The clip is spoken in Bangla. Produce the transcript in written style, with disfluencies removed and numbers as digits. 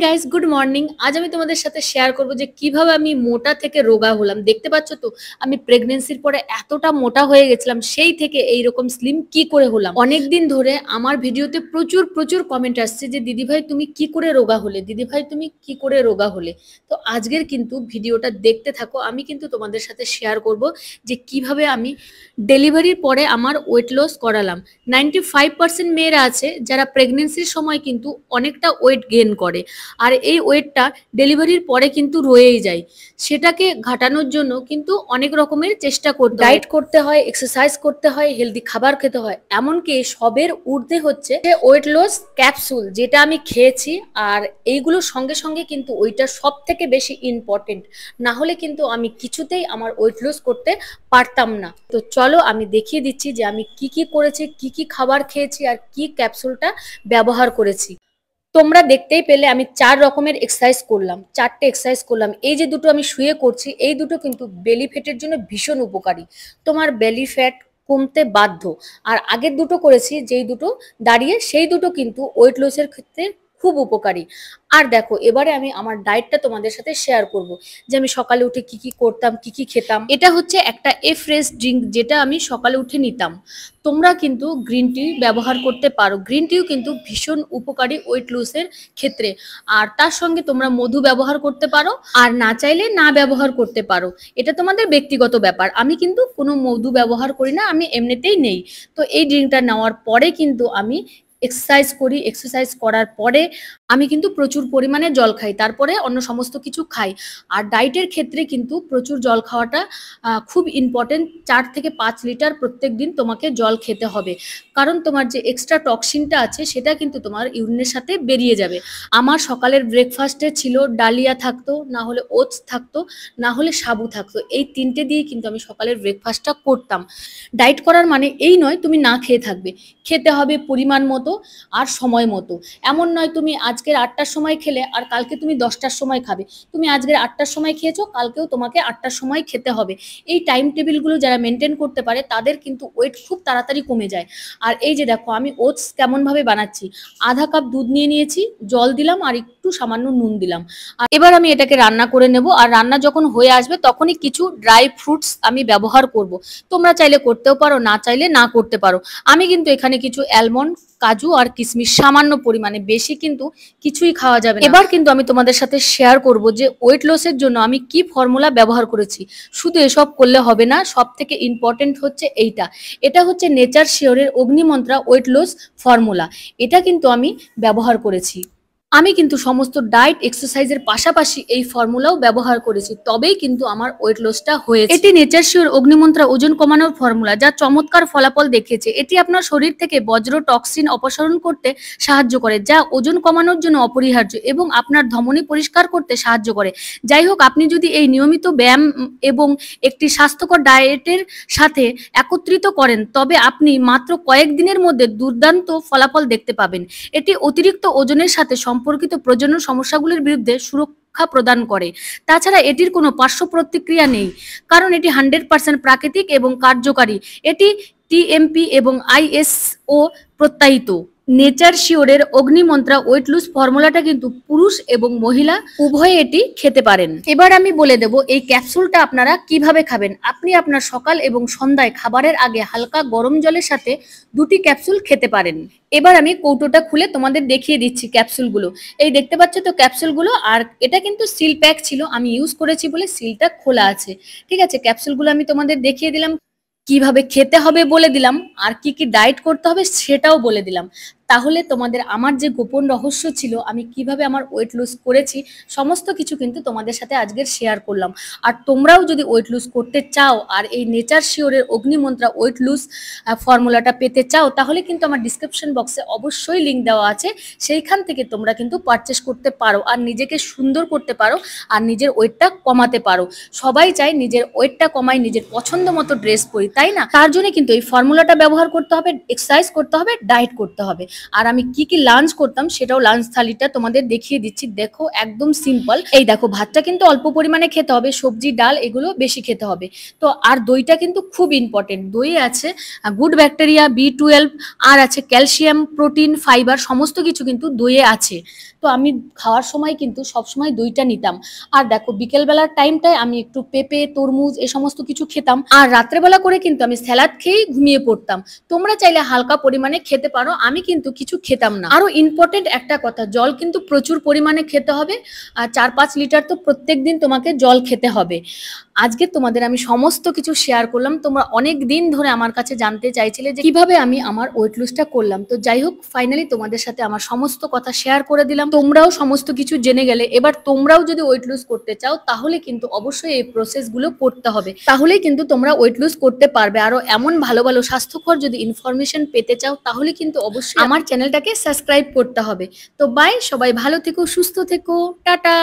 Guys, good morning. আজ আমি তোমাদের সাথে শেয়ার করব যে কিভাবে আমি মোটা থেকে রোগা হলাম। দেখতে পাচ্ছ তো, আমি প্রেগনেন্সির পরে এতটা মোটা হয়ে গেছিলাম, সেই থেকে এইরকম স্লিম কি করে হলাম। অনেকদিন ধরে আমার ভিডিওতে প্রচুর প্রচুর কমেন্ট আসছে যে দিদি ভাই তুমি কি করে রোগা হলে, দিদি ভাই তুমি কি করে রোগা হলে। তো আজকের কিন্তু ভিডিওটা দেখতে থাকো, আমি কিন্তু তোমাদের সাথে শেয়ার করব যে কিভাবে আমি ডেলিভারির পরে আমার ওয়েট লস করালাম। 95% মেয়েরা আছে যারা প্রেগনেন্সির সময় কিন্তু অনেকটা ওয়েট গেইন করে, আর এই ওয়েটটা ডেলিভারির পরে কিন্তু রয়েই যায়। সেটাকে ঘাটানোর জন্য কিন্তু অনেক রকমের চেষ্টা করতে হয়, ডায়েট করতে হয়, এক্সারসাইজ করতে হয়, হেলদি খাবার খেতে হয়। এমনকি সবের ঊর্ধ্বে হচ্ছে ওয়েট লস ক্যাপসুল, যেটা আমি খেয়েছি। আর এইগুলোর সঙ্গে সঙ্গে কিন্তু ওইটা সব থেকে বেশি ইম্পর্টেন্ট, না হলে কিন্তু আমি কিছুতেই আমার ওয়েট লস করতে পারতাম না। তো চলো আমি দেখিয়ে দিচ্ছি যে আমি কি কি করেছি, কি কি খাবার খেয়েছি, আর কি ক্যাপসুলটা ব্যবহার করেছি। তোমরা দেখতেই পেলে আমি 4 রকমের এক্সারসাইজ করলাম, 4টে এক্সারসাইজ করলাম। এই যে দুটো আমি শুয়ে করছি, এই দুটো কিন্তু বেলি ফ্যাটের জন্য ভীষণ উপকারী। তোমার বেলি ফ্যাট কমতে বাধ্য। আর আগের দুটো করেছি, যেই দুটো দাঁড়িয়ে, সেই দুটো কিন্তু ওয়েট লসের ক্ষেত্রে খুব উপকারী। আর দেখো, এবারে আমি আমার ডায়েটটা তোমাদের সাথে শেয়ার করব যে আমি সকালে উঠে কি কি করতাম, কি কি খেতাম। এটা হচ্ছে একটা ফ্রেশ ড্রিঙ্ক, যেটা আমি সকালে উঠে নিতাম। তোমরা কিন্তু গ্রিন টি ব্যবহার করতে পারো, গ্রিন টিও কিন্তু ভীষণ উপকারী ওয়েট লসের ক্ষেত্রে। আর তার সঙ্গে তোমরা মধু ব্যবহার করতে পারো, আর না চাইলে না ব্যবহার করতে পারো, এটা তোমাদের ব্যক্তিগত ব্যাপার। আমি কিন্তু কোনো মধু ব্যবহার করি না, আমি এমনিতেই নেই। তো এই ড্রিঙ্কটা নেওয়ার পরে কিন্তু আমি এক্সারসাইজ করি, এক্সারসাইজ করার পরে আমি কিন্তু প্রচুর পরিমাণে জল খাই, তারপরে অন্য সমস্ত কিছু খাই। আর ডায়েটের ক্ষেত্রে কিন্তু প্রচুর জল খাওয়াটা খুব ইম্পর্টেন্ট। 4 থেকে 5 লিটার প্রত্যেক দিন তোমাকে জল খেতে হবে, কারণ তোমার যে এক্সট্রা টক্সিনটা আছে সেটা কিন্তু তোমার ইউরিনের সাথে বেরিয়ে যাবে। আমার সকালের ব্রেকফাস্টে ছিল ডালিয়া থাকতো, না হলে ওটস থাকতো, না হলে সাবু থাকতো। এই তিনটে দিয়ে কিন্তু আমি সকালের ব্রেকফাস্টটা করতাম। ডায়েট করার মানে এই নয় তুমি না খেয়ে থাকবে, খেতে হবে পরিমাণ মতো আর সময় মতো। এমন নয় তুমি আজকের 8টার সময় খেলে আর কালকে তুমি 10টার সময় খাবে। তুমি আজকের 8টার সময় খেয়েছো, কালকেও তোমাকে 8টার সময় খেতে হবে। এই টাইম টেবিলগুলো যারা মেনটেন করতে পারে তাদের কিন্তু ওয়েট খুব তাড়াতাড়ি কমে যায়। আর এই যে দেখো, আমি ওটস কেমনভাবে বানাচ্ছি। আধা কাপ দুধ নিয়ে নিয়েছি, জল দিলাম আর একটু সামান্য নুন দিলাম। আর এবার আমি এটাকে রান্না করে নেব। আর রান্না যখন হয়ে আসবে তখনই কিছু ড্রাই ফ্রুটস আমি ব্যবহার করব। তোমরা চাইলে করতেও পারো, না চাইলে না করতে পারো। আমি কিন্তু এখানে কিছু অ্যালমন্ড, কাজু আর কিশমিশ সামান্য পরিমাণে, বেশি কিন্তু কিছুই খাওয়া যাবে না। এবার কিন্তু আমি তোমাদের সাথে শেয়ার করব যে ওয়েট লসের জন্য আমি কি ফর্মুলা ব্যবহার করেছি। শুধু এসব করলে হবে না, সব থেকে ইম্পর্টেন্ট হচ্ছে এইটা। এটা হচ্ছে নেচার শিওরের অগ্নিমন্ত্রা ওয়েট লস ফর্মুলা। এটা কিন্তু আমি ব্যবহার করেছি। আমি কিন্তু সমস্ত ডায়েট এক্সারসাইজের পাশাপাশি এই ফর্মুলাও ব্যবহার করেছি, তবেই কিন্তু আমার ওয়েট লসটা হয়েছে। এটি নেচার শিওর অগ্নিমন্ত্রা ওজন কমানোর ফর্মুলা, যা চমৎকার ফলাফল দেখিয়েছে। এটি আপনার শরীর থেকে বজ্র টক্সিন অপসারণ করতে সাহায্য করে, যা ওজন কমানোর জন্য অপরিহার্য, এবং আপনার ধমনী পরিষ্কার করতে সাহায্য করে। যাই হোক, আপনি যদি এই নিয়মিত ব্যায়াম এবং একটি স্বাস্থ্যকর ডায়েটের সাথে একত্রিত করেন, তবে আপনি মাত্র কয়েকদিনের মধ্যে দুর্দান্ত ফলাফল দেখতে পাবেন। এটি অতিরিক্ত ওজনের সাথে সম্পর্কিত প্রজনন সমস্যাগুলির বিরুদ্ধে সুরক্ষা প্রদান করে। তাছাড়া এটির কোনো পার্শ্ব প্রতিক্রিয়া নেই, কারণ এটি 100% প্রাকৃতিক এবং কার্যকারী। এটি টিএমপি এবং আইএসও প্রত্যায়িত। নেচার শিওরের অগ্নিমন্ত্রা ওয়েট লুজ ফর্মুলাটা কিন্তু পুরুষ এবং মহিলা উভয়ে এটি খেতে পারেন। এবার আমি বলে দেব এই ক্যাপসুলটা আপনারা কিভাবে খাবেন। আপনি আপনার সকাল এবং সন্ধ্যায় খাবারের আগে হালকা গরম জলের সাথে 2টি ক্যাপসুল খেতে পারেন। এবার আমি কৌটোটা খুলে তোমাদের দেখিয়ে দিচ্ছি ক্যাপসুলগুলো। এই দেখতে পাচ্ছ তো ক্যাপসুলগুলো, আর এটা কিন্তু সিল প্যাক ছিল, আমি ইউজ করেছি বলে সিলটা খোলা আছে। ঠিক আছে, ক্যাপসুলগুলো আমি তোমাদের দেখিয়ে দিলাম, কিভাবে খেতে হবে বলে দিলাম, আর কি কি ডায়েট করতে হবে সেটাও বলে দিলাম। তাহলে তোমাদের আমার যে গোপন রহস্য ছিল, আমি কিভাবে আমার ওয়েট লুজ করেছি, সমস্ত কিছু কিন্তু তোমাদের সাথে আজকের শেয়ার করলাম। আর তোমরাও যদি ওয়েট লুজ করতে চাও আর এই নেচার শিওরের অগ্নিমন্ত্রা ওয়েট লুজ ফর্মুলাটা পেতে চাও, তাহলে কিন্তু আমার ডিসক্রিপশন বক্সে অবশ্যই লিঙ্ক দেওয়া আছে, সেইখান থেকে তোমরা কিন্তু পারচেস করতে পারো আর নিজেকে সুন্দর করতে পারো আর নিজের ওয়েটটা কমাতে পারো। সবাই চায় নিজের ওয়েটটা কমাই, নিজের পছন্দ মতো ড্রেস পরি, তাই না? তার জন্য কিন্তু এই ফর্মুলাটা ব্যবহার করতে হবে, এক্সারসাইজ করতে হবে, ডায়েট করতে হবে। আর আমি কি কি লাঞ্চ করতাম সেটাও লাঞ্চ থালিটা তোমাদের দেখিয়ে দিচ্ছি। দেখো একদম সিম্পল। এই দেখো ভাতটা কিন্তু অল্প পরিমাণে খেতে হবে, সবজি ডাল এগুলো বেশি খেতে হবে। তো আর দইটা কিন্তু খুব ইম্পর্টেন্ট। দই আছে গুড ব্যাকটেরিয়া, B12, আর আছে ক্যালসিয়াম, প্রোটিন, ফাইবার, সমস্ত কিছু কিন্তু দইয়ে আছে। তো আমি খাওয়ার সময় কিন্তু সবসময় দইটা নিতাম। আর দেখো বিকেলবেলার টাইমটায় আমি একটু পেঁপে, তরমুজ এ সমস্ত কিছু খেতাম। আর রাত্রেবেলা করে কিন্তু আমি স্যালাড খেয়েই ঘুমিয়ে পড়তাম। তোমরা চাইলে হালকা পরিমাণে খেতে পারো, আমি কিন্তু কিছু খেতাম না। আরো ইম্পর্টেন্ট একটা কথা, জল কিন্তু প্রচুর পরিমাণে খেতে হবে। আর 4-5 লিটার তো প্রত্যেক দিন তোমাকে জল খেতে হবে। আজকে তোমাদের আমি সমস্ত কিছু শেয়ার করলাম। তোমরা অনেক দিন ধরে আমার কাছে জানতে চাইছিলে যে কিভাবে আমি আমার ওয়েট লুজটা করলাম। তো যাই হোক, ফাইনালি তোমাদের সাথে আমার সমস্ত কথা শেয়ার করে দিলাম। তোমরাও সমস্ত কিছু জেনে গেলে। এবার তোমরাও যদি ওয়েট লুজ করতে চাও তাহলে কিন্তু অবশ্যই এই প্রসেসগুলো করতে হবে, তাহলেই কিন্তু তোমরা ওয়েট লুজ করতে পারবে। আরো এমন ভালো ভালো স্বাস্থ্যকর যদি ইনফরমেশন পেতে চাও তাহলে কিন্তু অবশ্যই আমার চ্যানেলটাকে সাবস্ক্রাইব করতে হবে। তো বাই, সবাই ভালো থেকো, সুস্থ থেকো, টাটা।